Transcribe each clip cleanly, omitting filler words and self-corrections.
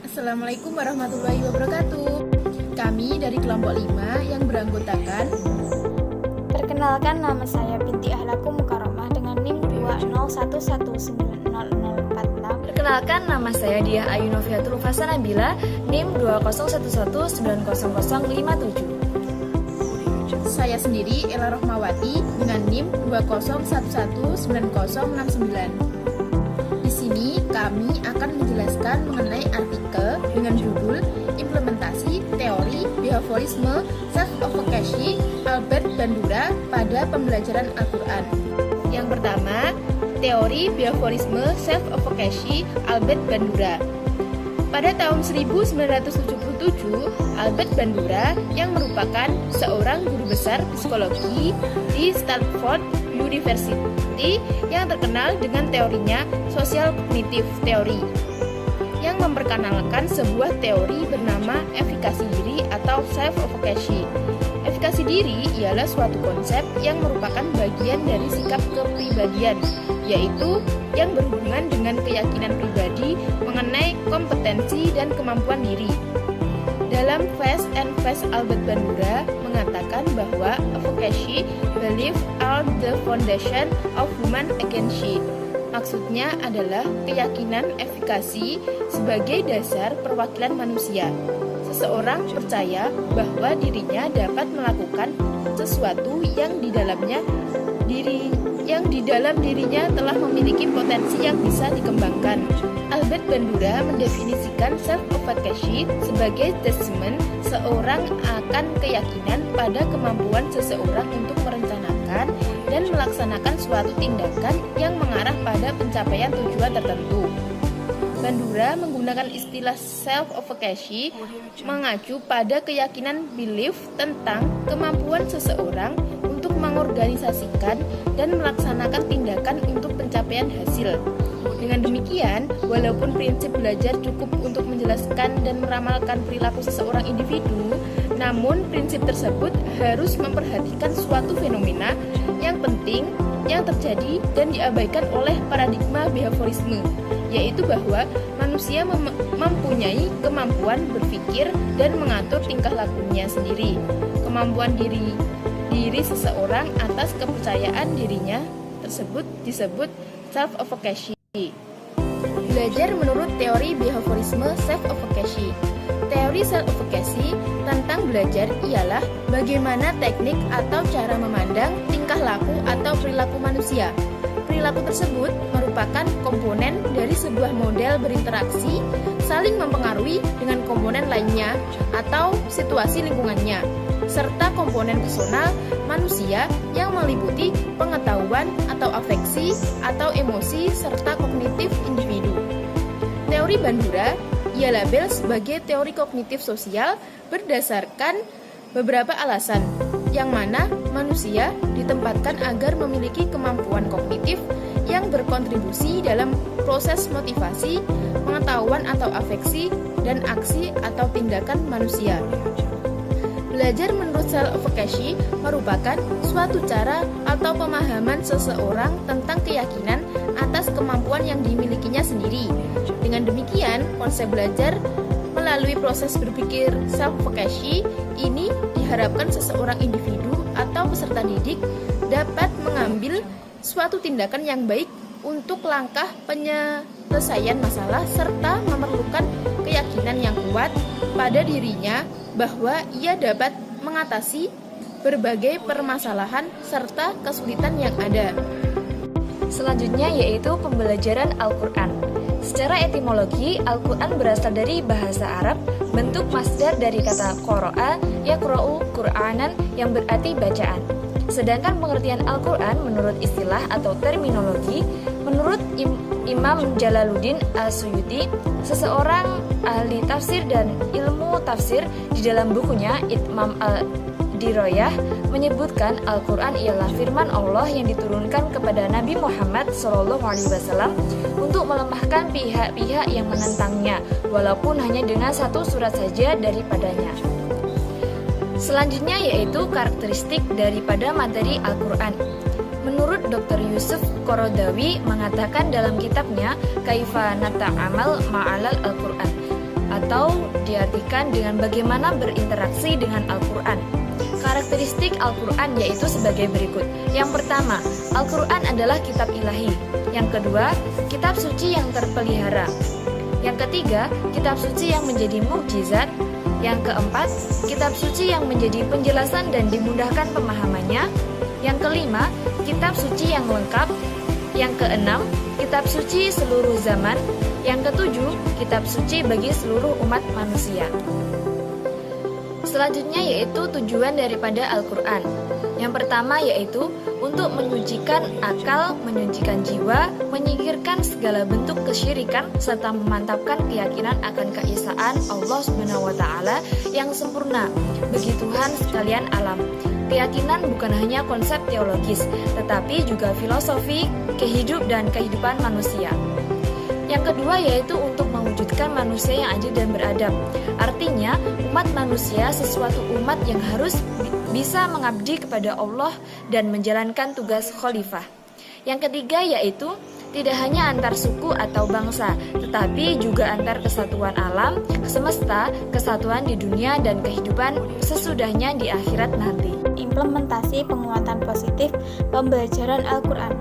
Assalamualaikum warahmatullahi wabarakatuh. Kami dari kelompok 5 yang beranggotakan. Perkenalkan, nama saya Binti Ahlaku Mukarramah dengan NIM 201190046. Perkenalkan, nama saya Diah Ayu Noviatul Fasanabila, NIM 201190057. Saya sendiri Ella Rohmawati dengan NIM 201190069. Di sini kami akan menjelaskan mengenai artikel dengan judul Implementasi Teori Behaviorisme Self-Advocacy Albert Bandura pada Pembelajaran Al-Quran. Yang pertama, Teori Behaviorisme Self-Advocacy Albert Bandura. Pada tahun 1977, Albert Bandura yang merupakan seorang guru besar psikologi di Stanford University yang terkenal dengan teorinya Social Cognitive Theory, yang memperkenalkan sebuah teori bernama efikasi diri atau self-advocacy. Efikasi diri ialah suatu konsep yang merupakan bagian dari sikap kepribadian, yaitu yang berhubungan dengan keyakinan pribadi mengenai kompetensi dan kemampuan diri. Dalam Fast and Fast, Albert Bandura mengatakan bahwa advocacy belief are the foundation of human agency. Maksudnya adalah keyakinan efikasi sebagai dasar perwakilan manusia. Seseorang percaya bahwa dirinya dapat melakukan sesuatu yang di dalam dirinya telah memiliki potensi yang bisa dikembangkan. Albert Bandura mendefinisikan self-advocacy sebagai statement seorang akan keyakinan pada kemampuan seseorang untuk merencanakan dan melaksanakan suatu tindakan yang mengarah pada pencapaian tujuan tertentu. Bandura menggunakan istilah self-advocacy mengacu pada keyakinan belief tentang kemampuan seseorang untuk mengorganisasikan dan melaksanakan tindakan untuk pencapaian hasil. Dengan demikian, walaupun prinsip belajar cukup untuk menjelaskan dan meramalkan perilaku seseorang individu, namun prinsip tersebut harus memperhatikan suatu fenomena yang penting yang terjadi dan diabaikan oleh paradigma behaviorisme, yaitu bahwa manusia mempunyai kemampuan berpikir dan mengatur tingkah lakunya sendiri. Kemampuan diri seseorang atas kepercayaan dirinya tersebut disebut self-advocacy. Belajar menurut teori behaviorisme self-advocacy. Teori self-advocacy tentang belajar ialah bagaimana teknik atau cara memandang tingkah laku atau perilaku manusia. Perilaku tersebut merupakan komponen dari sebuah model berinteraksi saling mempengaruhi dengan komponen lainnya atau situasi lingkungannya, serta komponen personal manusia yang meliputi pengetahuan atau afeksi atau emosi serta kognitif individu. Teori Bandura ia label sebagai teori kognitif sosial berdasarkan beberapa alasan, yang mana manusia ditempatkan agar memiliki kemampuan kognitif yang berkontribusi dalam proses motivasi, pengetahuan atau afeksi, dan aksi atau tindakan manusia. Belajar menurut self-advocacy merupakan suatu cara atau pemahaman seseorang tentang keyakinan atas kemampuan yang dimilikinya sendiri. Dengan demikian, konsep belajar melalui proses berpikir self-advocacy ini diharapkan seseorang individu atau peserta didik dapat mengambil suatu tindakan yang baik untuk langkah penyelesaian masalah serta memerlukan keyakinan yang kuat pada dirinya bahwa ia dapat mengatasi berbagai permasalahan serta kesulitan yang ada. Selanjutnya yaitu pembelajaran Al-Quran. Secara etimologi, Al-Quran berasal dari bahasa Arab, bentuk masdar dari kata qara'a, yaqra'u Qur'anan yang berarti bacaan. Sedangkan pengertian Al-Quran menurut istilah atau terminologi, menurut Imam Jalaluddin As-Suyuti, seseorang ahli tafsir dan ilmu tafsir, di dalam bukunya Itmam al-Diroyah menyebutkan Al-Quran ialah firman Allah yang diturunkan kepada Nabi Muhammad SAW untuk melemahkan pihak-pihak yang menentangnya, walaupun hanya dengan satu surat saja daripadanya. Selanjutnya yaitu karakteristik daripada materi Al-Quran. Menurut Dr. Yusuf Qaradawi mengatakan dalam kitabnya Kaifa Nata'amal Ma'alal Al-Quran, atau diartikan dengan bagaimana berinteraksi dengan Al-Quran. Karakteristik Al-Quran yaitu sebagai berikut. Yang pertama, Al-Quran adalah kitab ilahi. Yang kedua, kitab suci yang terpelihara. Yang ketiga, kitab suci yang menjadi mukjizat. Yang keempat, kitab suci yang menjadi penjelasan dan dimudahkan pemahamannya. Yang kelima, kitab suci yang lengkap. Yang keenam, kitab suci seluruh zaman. Yang ketujuh, kitab suci bagi seluruh umat manusia. Selanjutnya yaitu tujuan daripada Al-Quran. Yang pertama yaitu untuk menyucikan akal, menyucikan jiwa, menyingkirkan segala bentuk kesyirikan, serta memantapkan keyakinan akan keesaan Allah SWT yang sempurna bagi Tuhan sekalian alam. Keyakinan bukan hanya konsep teologis, tetapi juga filosofi, dan kehidupan manusia. Yang kedua yaitu untuk mewujudkan manusia yang adil dan beradab. Artinya, umat manusia sesuatu umat yang harus bisa mengabdi kepada Allah dan menjalankan tugas khalifah. Yang ketiga yaitu tidak hanya antar suku atau bangsa, tetapi juga antar kesatuan alam, semesta, kesatuan di dunia dan kehidupan sesudahnya di akhirat nanti. Implementasi penguatan positif pembelajaran Al-Quran.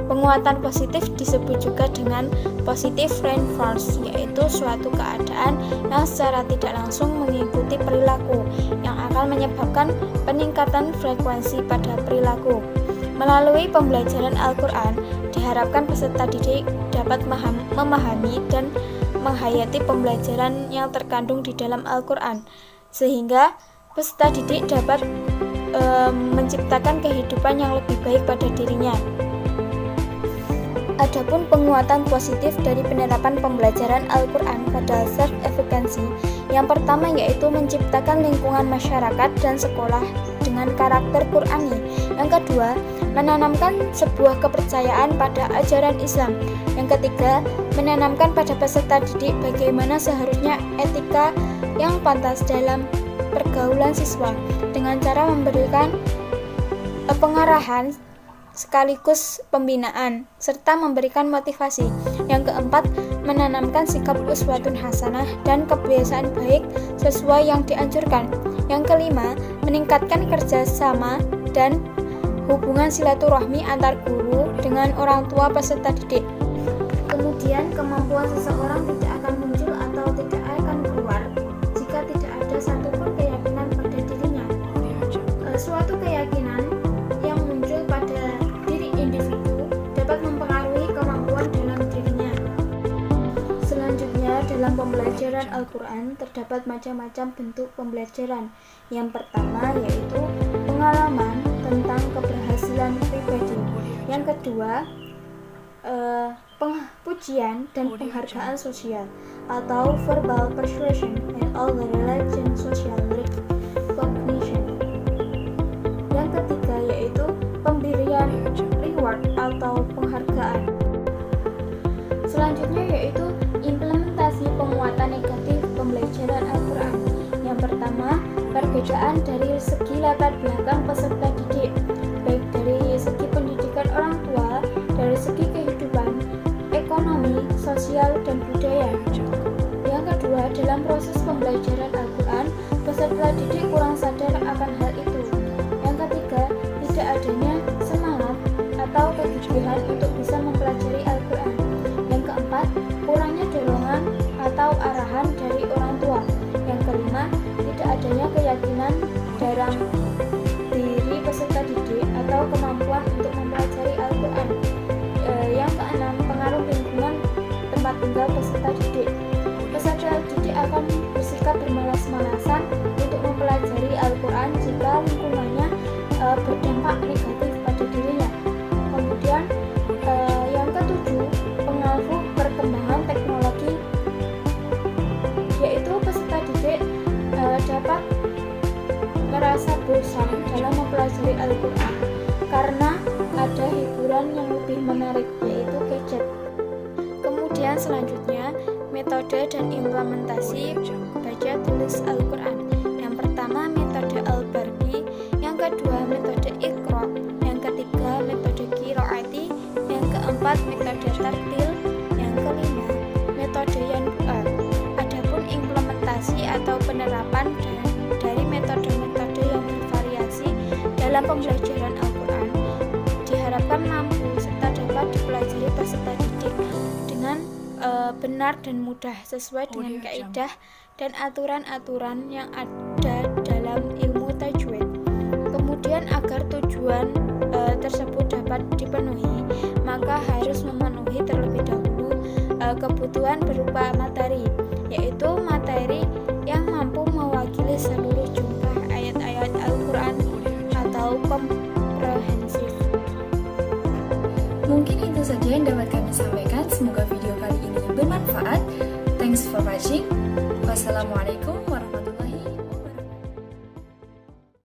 Penguatan positif disebut juga dengan positive reinforce, yaitu suatu keadaan yang secara tidak langsung mengikuti perilaku yang akan menyebabkan peningkatan frekuensi pada perilaku. Melalui pembelajaran Al-Quran, diharapkan peserta didik dapat memahami dan menghayati pembelajaran yang terkandung di dalam Al-Quran, sehingga peserta didik dapat menciptakan kehidupan yang lebih baik pada dirinya. Adapun penguatan positif dari penerapan pembelajaran Al-Quran pada self-efficacy, yang pertama yaitu menciptakan lingkungan masyarakat dan sekolah dengan karakter Qur'ani. Yang kedua, menanamkan sebuah kepercayaan pada ajaran Islam. Yang ketiga, menanamkan pada peserta didik bagaimana seharusnya etika yang pantas dalam pergaulan siswa dengan cara memberikan pengarahan sekaligus pembinaan, serta memberikan motivasi. Yang keempat, menanamkan sikap uswatun hasanah dan kebiasaan baik sesuai yang dianjurkan. Yang kelima, meningkatkan kerjasama dan hubungan silaturahmi antar guru dengan orang tua peserta didik. Kemudian, kemampuan seseorang tidak akan muncul atau tidak akan keluar jika tidak ada satupun keyakinan pada dirinya. Suatu keyakinan yang muncul pada diri individu dapat mempengaruhi kemampuan dalam dirinya. Selanjutnya, dalam pembelajaran Al-Quran terdapat macam-macam bentuk pembelajaran. Yang pertama yaitu pengalaman tentang keberhasilan pribadi. Yang kedua, pujian dan penghargaan sosial atau verbal persuasion and all the religion social recognition. Yang ketiga yaitu pemberian reward atau penghargaan. Selanjutnya yaitu implementasi penguatan negatif pembelajaran Al-Quran. Yang pertama, perbedaan dari segi latar belakang peserta didik, baik dari segi pendidikan orang tua, dari segi kehidupan, ekonomi, sosial, dan budaya. Yang kedua, dalam proses pembelajaran Al-Quran, peserta didik kurang sadar akan hal itu. Yang ketiga, tidak adanya semangat atau kegigihan untuk bisa mempelajari Al-Quran. Yang keempat, kurangnya dorongan atau arahan dari orang tua. Yang kelima, tidak adanya keyakinan dalam diri peserta didik atau kemampuan untuk mempelajari Al-Quran. Yang keenam, pengaruh lingkungan tempat tinggal peserta didik. Peserta didik akan bersikap bermalas-malasan untuk mempelajari Al-Quran jika lingkungannya berdampak negatif pada dirinya. Kemudian yang ketujuh, pengaruh perkembangan teknologi, yaitu peserta didik dapat merasa bosan dalam mempelajari Al-Quran karena ada hiburan yang lebih menarik, yaitu gadget. Kemudian selanjutnya, metode dan implementasi baca tulis Al-Quran. Yang pertama, metode Al-Barqi. Yang kedua, metode Iqra. Yang ketiga, metode Qiraati. Yang keempat, metode Tartil. Yang kelima, metode Yanbu'a. Adapun implementasi atau penerapan dari metode-metode yang bervariasi dalam pembelajaran Al-Quran diharapkan mampu serta dapat dipelajari peserta didik dengan benar dan mudah sesuai dengan kaidah dan aturan-aturan yang ada dalam ilmu tajwid. Kemudian agar tujuan tersebut dapat dipenuhi, maka harus memenuhi terlebih dahulu kebutuhan berupa materi, yaitu materi yang mampu mewakili seluruh jumlah ayat-ayat Al-Quran atau komprehensif. Mungkin itu saja yang dapat kami sampaikan. Semoga video kali ini bermanfaat. Thanks for watching. Wassalamualaikum warahmatullahi wabarakatuh.